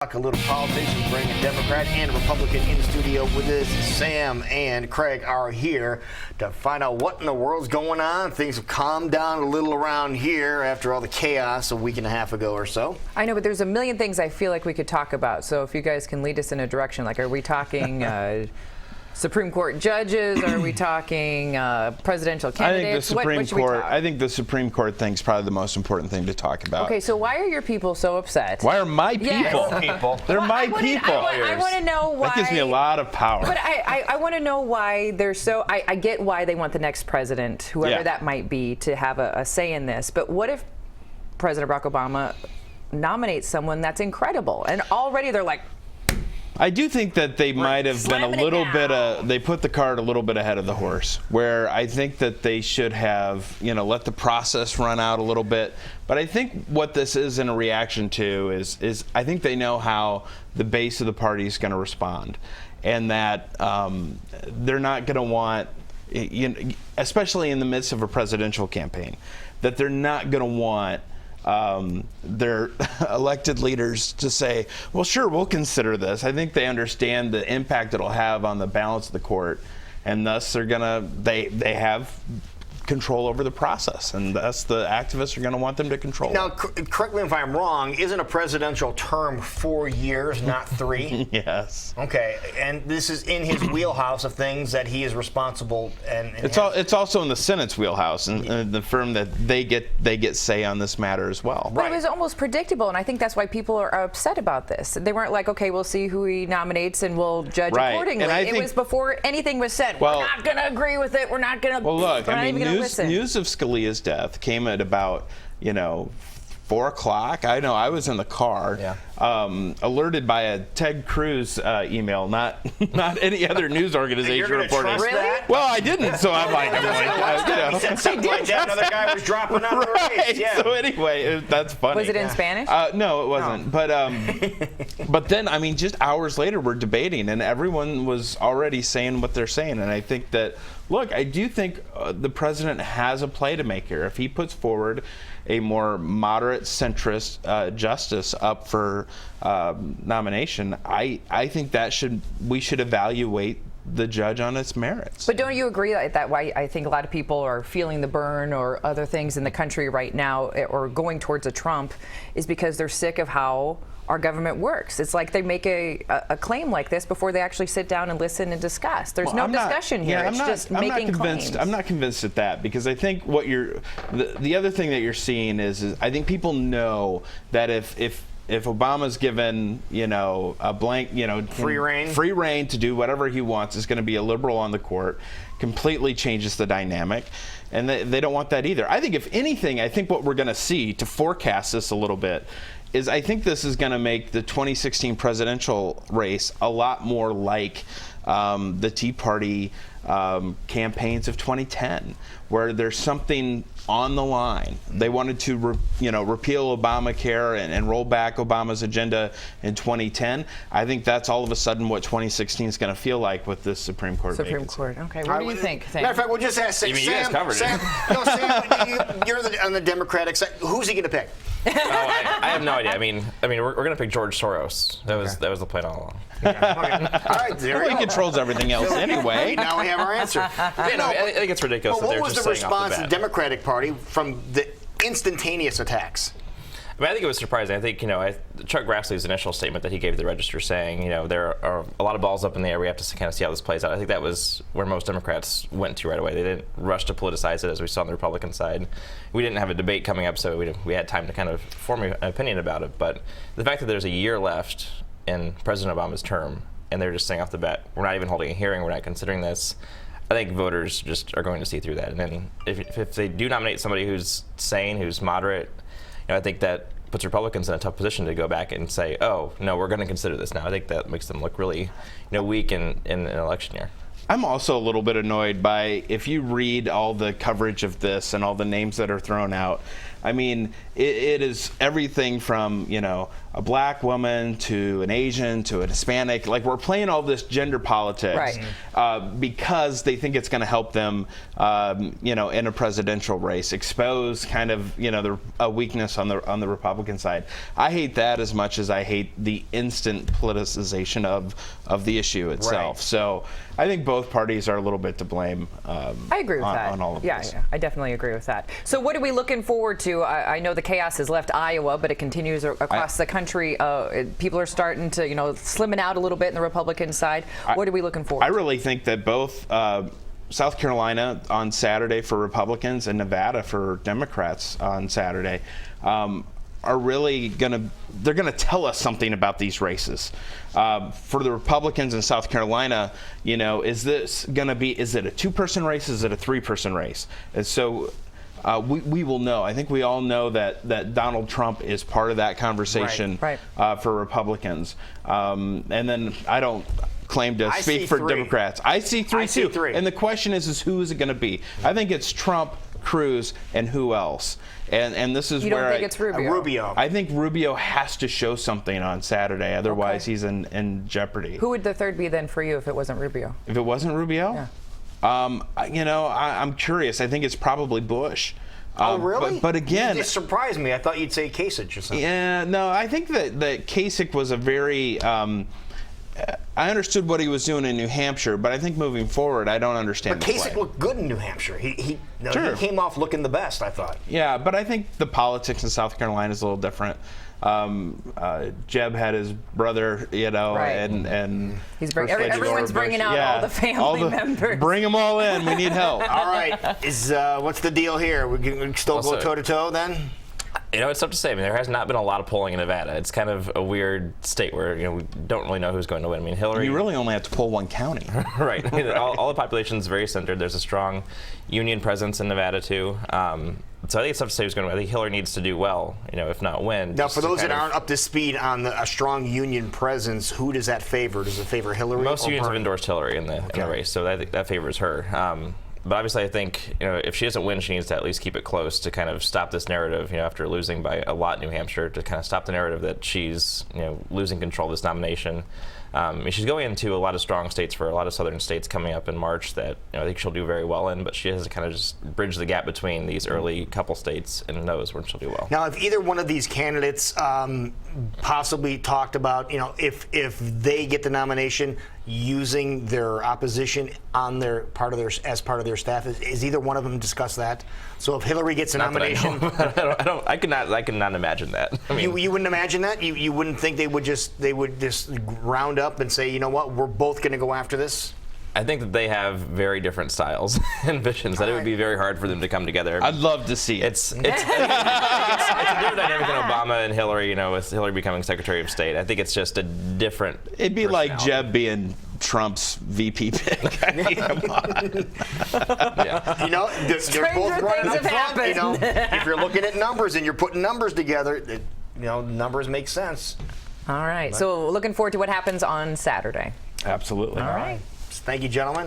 talk a little politics. We bring a Democrat and a Republican in the studio with us. Sam and Craig are here to find out what in the world's going on. Things have calmed down a little around here after all the chaos a week and a half ago or so. I know, but there's a million things I feel like we could talk about. So if you guys can lead us in a direction, like, are we talking Supreme Court judges? Are we talking presidential candidates? I think the Supreme Court thing's probably the most important thing to talk about. Okay, so why are your people so upset? Why are my people? Yes. They're my people. I want to know why. That gives me a lot of power. But I want to know why they're so. I get why they want the next president, whoever that might be, to have a say in this. But what if President Barack Obama nominates someone that's incredible, and already they're like, I do think that they might have been a little bit they put the cart a little bit ahead of the horse, where I think that they should have, let the process run out a little bit. But I think what this is in a reaction to is I think they know how the base of the party is going to respond, and that they're not going to want, especially in the midst of a presidential campaign, that they're not going to want their elected leaders to say, well, sure, we'll consider this. I think they understand the impact it'll have on the balance of the court, and thus they have control over the process, and thus the activists are going to want them to control now, it. correct me if I'm wrong, isn't a presidential term 4 years, not 3? Yes. Okay, and this is in his wheelhouse of things that he is responsible and it's also in the Senate's wheelhouse, and the firm that they get say on this matter as well. But it was almost predictable, and I think that's why people are upset about this. They weren't like, okay, we'll see who he nominates and we'll judge accordingly. And it was before anything was said. Well, we're not going to agree with it. We're not going to. Well, look, news of Scalia's death came at about 4 o'clock. I know I was in the car, alerted by a Ted Cruz email, not any other news organization reporting. Really? Well, I didn't, so I'm like, he said something like that. Another guy was dropping out of the race. Yeah. So anyway, that's funny. Was it in Spanish? No, it wasn't. But then, just hours later, we're debating, and everyone was already saying what they're saying, and I think that. Look, I do think the president has a play to make here. If he puts forward a more moderate centrist justice up for nomination, I think we should evaluate the judge on its merits. But don't you agree that why I think a lot of people are feeling the burn or other things in the country right now or going towards a Trump is because they're sick of how our government works? It's like they make a claim like this before they actually sit down and listen and discuss. There's no discussion here. It's just making claims. I'm not convinced at that, because I think what the other thing that you're seeing is I think people know that if Obama's given a blank free reign to do whatever he wants, is going to be a liberal on the court, completely changes the dynamic, and they don't want that either. I think if anything, I think what we're going to see, to forecast this a little bit, is I think this is going to make the 2016 presidential race a lot more like the Tea Party campaigns of 2010, where there's something on the line. They wanted to repeal Obamacare and roll back Obama's agenda in 2010. I think that's all of a sudden what 2016 is going to feel like with this Supreme Court vacancy. Court. Okay, what do you think? Matter of fact, we'll just ask Sam. You guys covered Sam, you're on the Democratic side. Who's he going to pick? I have no idea. I mean, we're going to pick George Soros. That was the plan all along. Okay. All right, there he controls everything else anyway. Now we have our answer. I think it's ridiculous. But that what was the response of the Democratic Party from the instantaneous attacks? I think it was surprising. I think, Chuck Grassley's initial statement that he gave to the Register saying, there are a lot of balls up in the air. We have to kind of see how this plays out. I think that was where most Democrats went to right away. They didn't rush to politicize it, as we saw on the Republican side. We didn't have a debate coming up, so we had time to kind of form an opinion about it. But the fact that there's a year left in President Obama's term, and they're just saying off the bat, we're not even holding a hearing, we're not considering this, I think voters just are going to see through that. And then if they do nominate somebody who's sane, who's moderate, I think that puts Republicans in a tough position to go back and say, oh, no, we're going to consider this now. I think that makes them look really weak in an election year. I'm also a little bit annoyed by, if you read all the coverage of this and all the names that are thrown out, I mean, it is everything from, you know, a black woman to an Asian to a Hispanic. Like, we're playing all this gender politics because they think it's going to help them, you know, in a presidential race, expose kind of, you know, a weakness on the Republican side. I hate that as much as I hate the instant politicization of the issue itself. Right. So I think both parties are a little bit to blame. I agree with that. On all of this. Yeah, I definitely agree with that. So what are we looking forward to? I know the chaos has left Iowa, but it continues across the country. People are starting to, you know, slimming out a little bit in the Republican side. What are we looking forward to? I really think that both South Carolina on Saturday for Republicans and Nevada for Democrats on Saturday are really they're gonna tell us something about these races. For the Republicans in South Carolina, you know, is it a 2-person race? Is it a 3-person race? And so we will know. I think we all know that Donald Trump is part of that conversation for Republicans. And then I don't claim to speak for Democrats. I see three too. And the question is who is it going to be? I think it's Trump, Cruz, and who else? And this is you where don't think it's Rubio? I think Rubio has to show something on Saturday. Otherwise, he's in jeopardy. Who would the third be then for you if it wasn't Rubio? If it wasn't Rubio? Yeah. You know, I'm curious. I think it's probably Bush. Oh, really? But again, it surprised me. I thought you'd say Kasich or something. Yeah, no, I think that Kasich was a very. I understood what he was doing in New Hampshire, but I think moving forward, I don't understand. But Kasich looked good in New Hampshire. He came off looking the best, I thought. Yeah, but I think the politics in South Carolina is a little different. Jeb had his brother, you know, and he's everyone's bringing out all the family members. Bring them all in. We need help. All right, what's the deal here? We can still go toe to toe then? You know, it's tough to say. I mean, there has not been a lot of polling in Nevada. It's kind of a weird state where, you know, we don't really know who's going to win. I mean, Hillary. You really only have to poll one county. Right. I mean, all the population is very centered. There's a strong union presence in Nevada too. So I think it's tough to say who's going to win. I think Hillary needs to do well, you know, if not win. Now, for those that aren't up to speed on a strong union presence, who does that favor? Does it favor Hillary? Most unions have endorsed Hillary in the race, so I think that favors her. But obviously, I think, you know, if she doesn't win, she needs to at least keep it close to kind of stop this narrative. You know, after losing by a lot in New Hampshire, to kind of stop the narrative that she's, you know, losing control of this nomination. She's going into a lot of strong states for a lot of southern states coming up in March that, you know, I think she'll do very well in, but she has to kind of just bridge the gap between these early couple states and knows where she'll do well. Now, if either one of these candidates possibly talked about, you know, if they get the nomination, using their opposition on their as part of their staff, is either one of them discuss that? So if Hillary gets a nomination, I could not imagine that. I mean, you wouldn't imagine that? You wouldn't think they would just round up and say, you know what, we're both going to go after this? I think that they have very different styles and visions. That it would be very hard for them to come together. I'd love to see it. It's a different dynamic than Obama and Hillary. You know, with Hillary becoming Secretary of State, I think it's just a different. It'd be like Jeb being Trump's VP pick. Yeah. You know, they're both right up front. You know, if you're looking at numbers and you're putting numbers together, you know, numbers make sense. All right. So looking forward to what happens on Saturday. Absolutely. All right. Thank you, gentlemen.